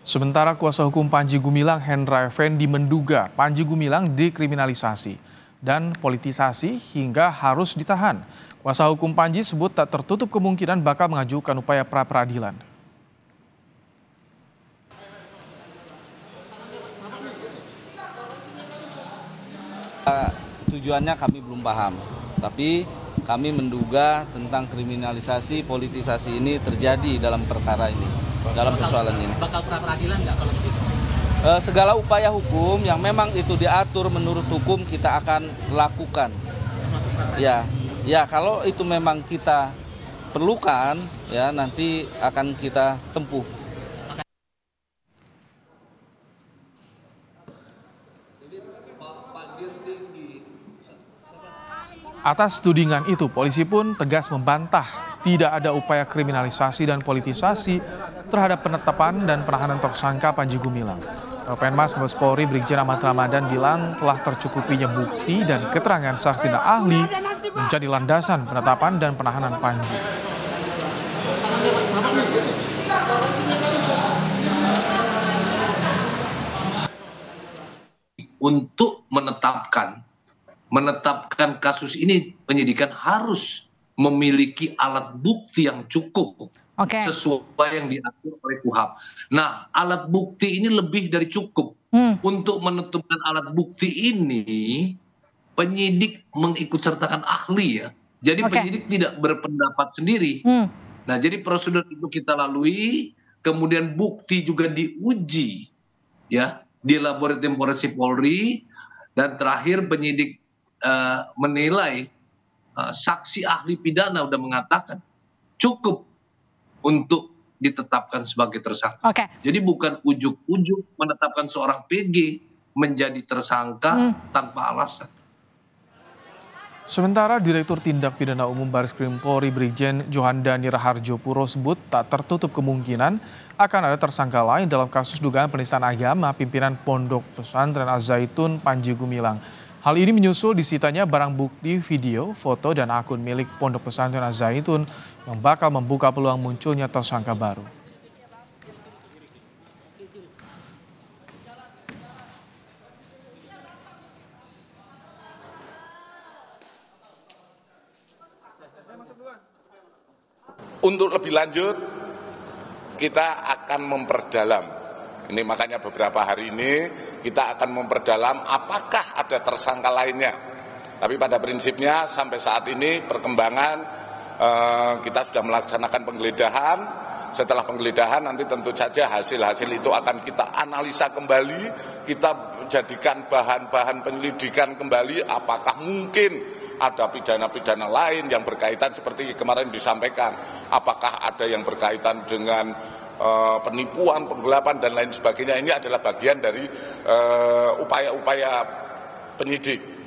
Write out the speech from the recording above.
Sementara kuasa hukum Panji Gumilang Hendra Effendi menduga Panji Gumilang dikriminalisasi dan politisasi hingga harus ditahan. Kuasa hukum Panji sebut tak tertutup kemungkinan bakal mengajukan upaya pra-peradilan. Tujuannya kami belum paham, tapi kami menduga tentang kriminalisasi, politisasi ini terjadi dalam perkara ini, dalam persoalan ini. Bakal pra-peradilan nggak kalau begitu? Segala upaya hukum yang memang itu diatur menurut hukum kita akan lakukan. Ya kalau itu memang kita perlukan, ya nanti akan kita tempuh. Atas tudingan itu, polisi pun tegas membantah tidak ada upaya kriminalisasi dan politisasi terhadap penetapan dan penahanan tersangka Panji Gumilang. Penmas Mabes Polri Brigjen Ahmad Ramadan bilang telah tercukupinya bukti dan keterangan saksi dan ahli menjadi landasan penetapan dan penahanan Panji. Untuk menetapkan kasus ini, penyidikan harus memiliki alat bukti yang cukup sesuai yang diatur oleh KUHP. Nah, alat bukti ini lebih dari cukup. Untuk menentukan alat bukti ini, penyidik mengikutsertakan ahli ya. Jadi penyidik tidak berpendapat sendiri. Nah, jadi prosedur itu kita lalui, kemudian bukti juga diuji ya di laboratorium forensik Polri, dan terakhir penyidik menilai saksi ahli pidana sudah mengatakan cukup untuk ditetapkan sebagai tersangka. Jadi bukan ujuk-ujuk menetapkan seorang PG menjadi tersangka tanpa alasan. Sementara Direktur Tindak Pidana Umum Bareskrim Polri Brigjen Johandani Raharjo Puro sebut tak tertutup kemungkinan akan ada tersangka lain dalam kasus dugaan penistaan agama pimpinan Pondok Pesantren Az-Zaitun Panji Gumilang. Hal ini menyusul disitanya barang bukti video, foto, dan akun milik Pondok Pesantren Az-Zaitun yang bakal membuka peluang munculnya tersangka baru. Untuk lebih lanjut, kita akan memperdalam. Ini makanya beberapa hari ini kita akan memperdalam apakah ada tersangka lainnya. Tapi pada prinsipnya sampai saat ini perkembangan kita sudah melaksanakan penggeledahan. Setelah penggeledahan nanti tentu saja hasil-hasil itu akan kita analisa kembali, kita jadikan bahan-bahan penyelidikan kembali apakah mungkin ada pidana-pidana lain yang berkaitan seperti kemarin disampaikan. Apakah ada yang berkaitan dengan penipuan, penggelapan, dan lain sebagainya. Ini adalah bagian dari upaya-upaya penyidik.